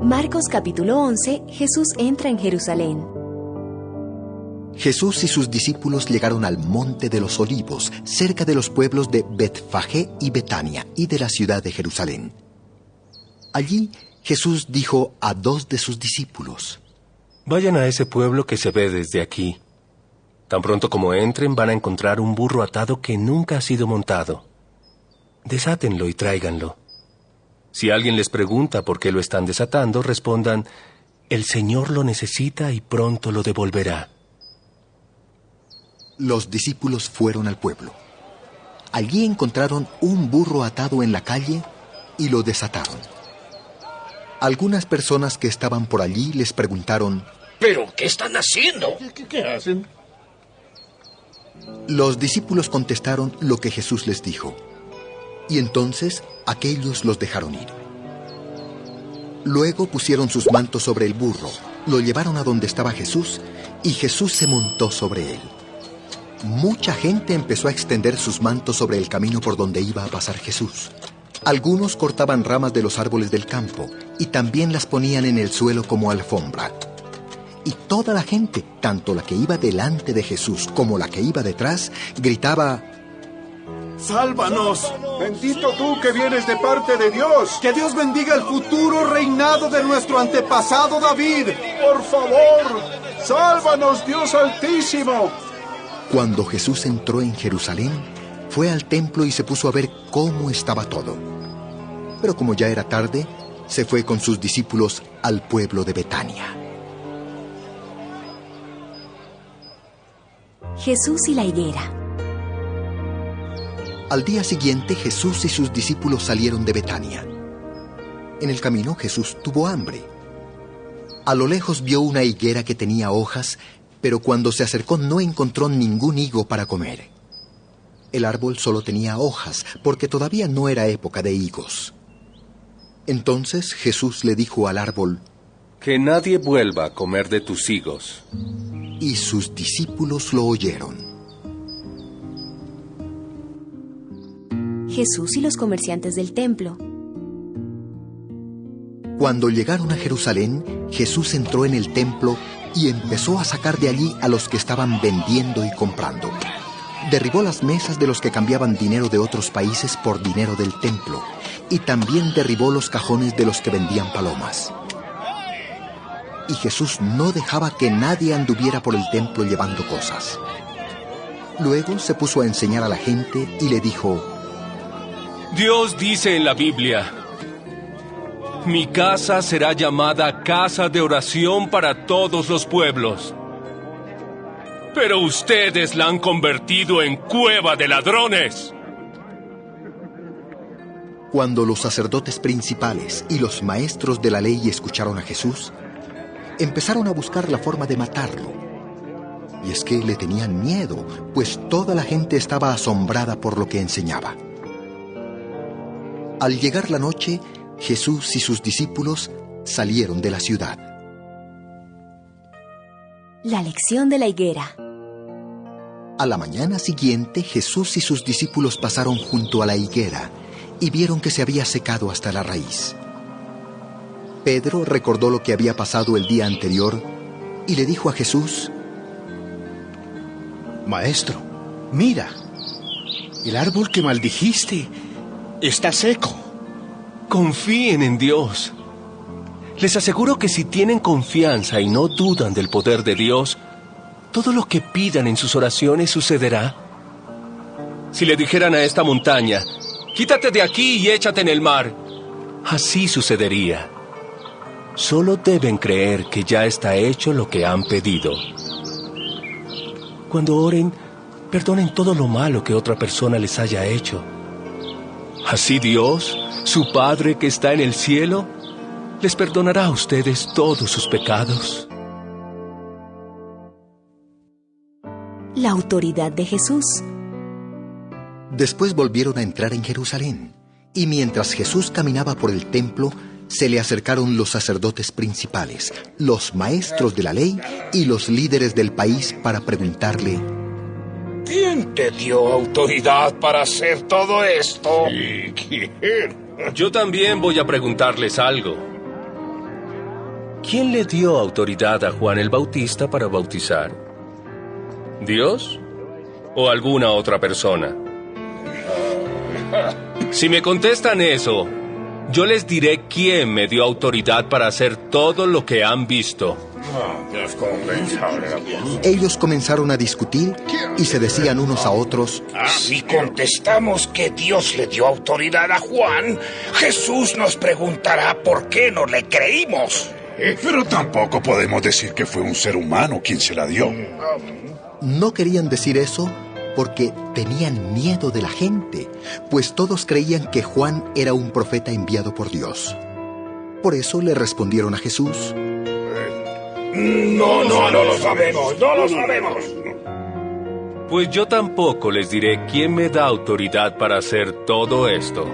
Marcos capítulo 11, Jesús entra en Jerusalén. Jesús y sus discípulos llegaron al Monte de los Olivos, cerca de los pueblos de Betfagé y Betania, y de la ciudad de Jerusalén. Allí Jesús dijo a 2 de sus discípulos: Vayan a ese pueblo que se ve desde aquí. Tan pronto como entren, van a encontrar un burro atado que nunca ha sido montado. Desátenlo y tráiganlo. Si alguien les pregunta por qué lo están desatando, respondan: el Señor lo necesita y pronto lo devolverá. Los discípulos fueron al pueblo. Allí encontraron un burro atado en la calle y lo desataron. Algunas personas que estaban por allí les preguntaron: ¿pero qué están haciendo? ¿Qué hacen? Los discípulos contestaron lo que Jesús les dijo. Y entonces aquellos los dejaron ir. Luego pusieron sus mantos sobre el burro, lo llevaron a donde estaba Jesús, y Jesús se montó sobre él. Mucha gente empezó a extender sus mantos sobre el camino por donde iba a pasar Jesús. Algunos cortaban ramas de los árboles del campo y también las ponían en el suelo como alfombra. Y toda la gente, tanto la que iba delante de Jesús como la que iba detrás, gritaba: ¡sálvanos! Bendito tú que vienes de parte de Dios. Que Dios bendiga el futuro reinado de nuestro antepasado David. Por favor, sálvanos, Dios Altísimo. Cuando Jesús entró en Jerusalén, fue al templo y se puso a ver cómo estaba todo. Pero como ya era tarde, se fue con sus discípulos al pueblo de Betania. Jesús y la higuera. Al día siguiente, Jesús y sus discípulos salieron de Betania. En el camino, Jesús tuvo hambre. A lo lejos vio una higuera que tenía hojas, pero cuando se acercó no encontró ningún higo para comer. El árbol solo tenía hojas, porque todavía no era época de higos. Entonces Jesús le dijo al árbol: que nadie vuelva a comer de tus higos. Y sus discípulos lo oyeron. Jesús y los comerciantes del templo. Cuando llegaron a Jerusalén, Jesús entró en el templo y empezó a sacar de allí a los que estaban vendiendo y comprando. Derribó las mesas de los que cambiaban dinero de otros países por dinero del templo, y también derribó los cajones de los que vendían palomas. Y Jesús no dejaba que nadie anduviera por el templo llevando cosas. Luego se puso a enseñar a la gente y le dijo: Dios dice en la Biblia: mi casa será llamada casa de oración para todos los pueblos. Pero ustedes la han convertido en cueva de ladrones. Cuando los sacerdotes principales y los maestros de la ley escucharon a Jesús, empezaron a buscar la forma de matarlo. Y es que le tenían miedo, pues toda la gente estaba asombrada por lo que enseñaba. Al llegar la noche, Jesús y sus discípulos salieron de la ciudad. La lección de la higuera. A la mañana siguiente, Jesús y sus discípulos pasaron junto a la higuera y vieron que se había secado hasta la raíz. Pedro recordó lo que había pasado el día anterior y le dijo a Jesús: Maestro, mira, el árbol que maldijiste está seco. Confíen en Dios. Les aseguro que si tienen confianza y no dudan del poder de Dios, todo lo que pidan en sus oraciones sucederá. Si le dijeran a esta montaña: quítate de aquí y échate en el mar, así sucedería. Solo deben creer que ya está hecho lo que han pedido. Cuando oren, perdonen todo lo malo que otra persona les haya hecho. Así Dios, su Padre que está en el cielo, les perdonará a ustedes todos sus pecados. La autoridad de Jesús. Después volvieron a entrar en Jerusalén, y mientras Jesús caminaba por el templo, se le acercaron los sacerdotes principales, los maestros de la ley y los líderes del país para preguntarle: ¿quién te dio autoridad para hacer todo esto? Yo también voy a preguntarles algo. ¿quién le dio autoridad a Juan el Bautista para bautizar? ¿Dios o alguna otra persona? Si me contestan eso, yo les diré quién me dio autoridad para hacer todo lo que han visto. Ellos comenzaron a discutir y se decían unos a otros: Si contestamos que Dios le dio autoridad a Juan, Jesús nos preguntará por qué no le creímos. Pero tampoco podemos decir que fue un ser humano quien se la dio. No querían decir eso porque tenían miedo de la gente, pues todos creían que Juan era un profeta enviado por Dios. Por eso le respondieron a Jesús: No lo sabemos, no lo sabemos. Pues yo tampoco les diré quién me da autoridad para hacer todo esto.